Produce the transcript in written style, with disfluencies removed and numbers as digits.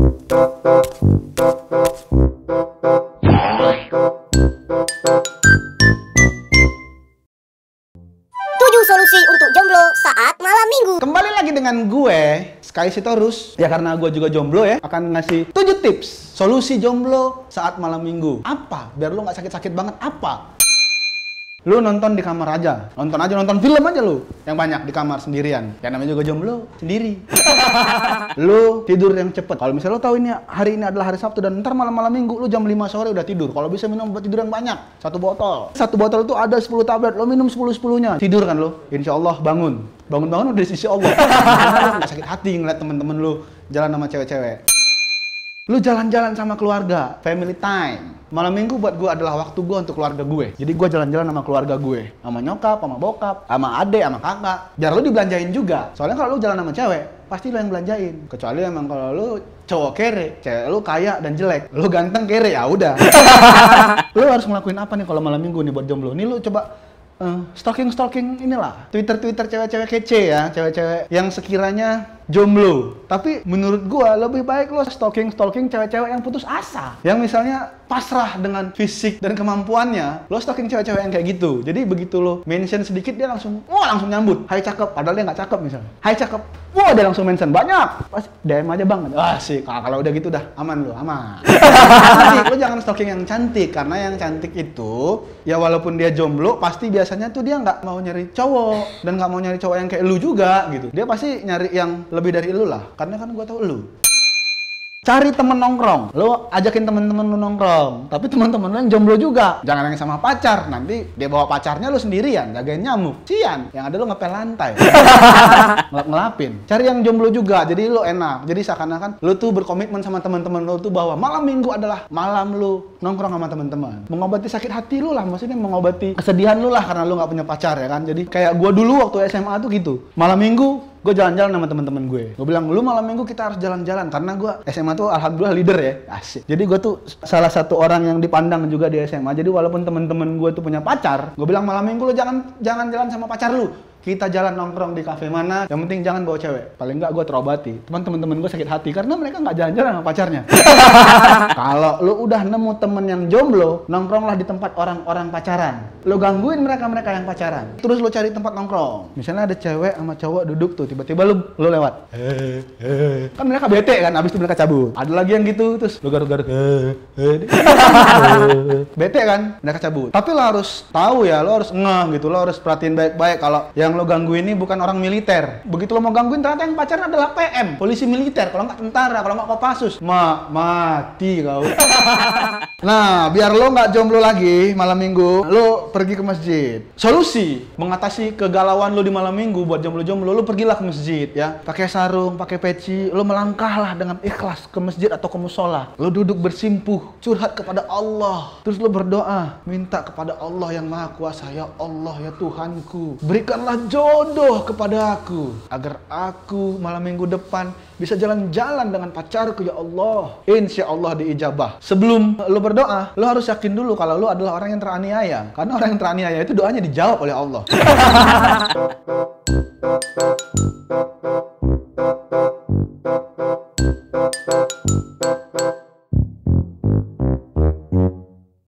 Solusi untuk jomblo saat malam minggu. Kembali lagi dengan gue, Sky Sitorus. Ya karena gue juga jomblo ya, akan ngasih 7 tips solusi jomblo saat malam minggu. Apa? Biar lu nggak sakit-sakit banget. Apa? Lu nonton di kamar aja. Nonton film aja lu. Yang banyak di kamar sendirian. Ya namanya juga jomblo, sendiri. Lu tidur yang cepet. Kalau misalnya lu tahu ini hari ini adalah hari Sabtu dan ntar malam-malam minggu lu jam 5 sore udah tidur. Kalau bisa minum obat tidur yang banyak. Satu botol itu ada 10 tablet. Lu minum 10-10-nya. Tidur kan lu? Insya Allah bangun. Bangun-bangun udah di sisi Allah. Lu nggak sakit hati ngeliat temen-temen lu jalan sama cewek-cewek. Lu jalan-jalan sama keluarga, family time. Malam minggu buat gue adalah waktu gue untuk keluarga gue. Jadi gue jalan-jalan sama keluarga gue. Sama nyokap, sama bokap, sama adek, sama kakak. Biar lu dibelanjain juga. Soalnya kalau lu jalan sama cewek, pasti lu yang belanjain. Kecuali emang kalau lu cowok kere, cewek lu kaya dan jelek. Lu ganteng kere, ya udah. Lu harus ngelakuin apa nih kalau malam minggu nih buat jomblo? Nih lu coba stalking inilah Twitter cewek-cewek kece ya, cewek-cewek yang sekiranya jomblo. Tapi menurut gua lebih baik lo stalking cewek-cewek yang putus asa, yang misalnya pasrah dengan fisik dan kemampuannya. Lo stalking cewek-cewek yang kayak gitu. Jadi begitu lo mention sedikit dia langsung nyambut. Hai cakep, padahal dia nggak cakep misalnya. Hai cakep, wah dia langsung mention banyak. Pas DM aja bang. Ah sih, kalau udah gitu dah aman lo, aman. Lo jangan stalking yang cantik, karena yang cantik itu ya walaupun dia jomblo pasti biasanya tuh dia nggak mau nyari cowok dan nggak mau nyari cowok yang kayak lu juga gitu. Dia pasti nyari yang lebih dari lu lah, karena kan gua tahu lu. Cari temen nongkrong, lo ajakin temen-temen lu nongkrong, tapi temen-temen lu yang jomblo juga. Jangan yang sama pacar, nanti dia bawa pacarnya lu sendirian, jagain nyamuk. Sian, yang ada lu ngepel lantai. Ngelap-ngelapin. Cari yang jomblo juga, jadi lu enak. Jadi seakan-akan lu tuh berkomitmen sama temen-temen lu tuh bahwa malam minggu adalah malam lu nongkrong sama temen-temen. Mengobati sakit hati lu lah, maksudnya mengobati kesedihan lu lah karena lu nggak punya pacar ya kan. Jadi kayak gua dulu waktu SMA tuh gitu. Malam minggu gue jalan-jalan sama teman-teman gue. Gue bilang, lu malam minggu kita harus jalan-jalan. Karena gue SMA tuh alhamdulillah leader ya. Asik. Jadi gue tuh salah satu orang yang dipandang juga di SMA. Jadi walaupun teman-teman gue tuh punya pacar, gue bilang malam minggu lu jangan jalan sama pacar lu. Kita jalan nongkrong di kafe mana, yang penting jangan bawa cewek. Paling nggak gue terobati. Teman-teman gue sakit hati karena mereka nggak jalan-jalan sama pacarnya. Kalau lu udah nemu temen yang jomblo, nongkronglah di tempat orang-orang pacaran. Lu gangguin mereka yang pacaran. Terus lu cari tempat nongkrong. Misalnya ada cewek sama cowok duduk tuh, tiba-tiba lu lewat. Kan mereka bete kan, abis itu mereka cabut. Ada lagi yang gitu, terus lu garuk-garuk. Bete kan, mereka cabut. Tapi lo harus tahu ya, lo harus ngeh gitu, lo harus perhatiin baik-baik kalau yang lo gangguin ini bukan orang militer. Begitu lo mau gangguin ternyata yang pacarnya adalah PM, polisi militer, kalau nggak tentara, kalau nggak Kopassus, mati kau. Nah, biar lo nggak jomblo lagi malam minggu, lo pergi ke masjid. Solusi mengatasi kegalauan lo di malam minggu buat jomblo-jomblo, lo pergilah ke masjid ya. Pakai sarung, pakai peci, lo melangkahlah dengan ikhlas ke masjid atau ke musola. Lo duduk bersimpuh, curhat kepada Allah. Terus lo berdoa, minta kepada Allah yang Maha Kuasa, ya Allah ya Tuhanku, berikanlah jodoh kepada aku agar aku malam minggu depan bisa jalan-jalan dengan pacarku ya Allah. Insya Allah diijabah. Sebelum lo berdoa, lo harus yakin dulu kalau lo adalah orang yang teraniaya. Karena orang yang teraniaya itu doanya dijawab oleh Allah.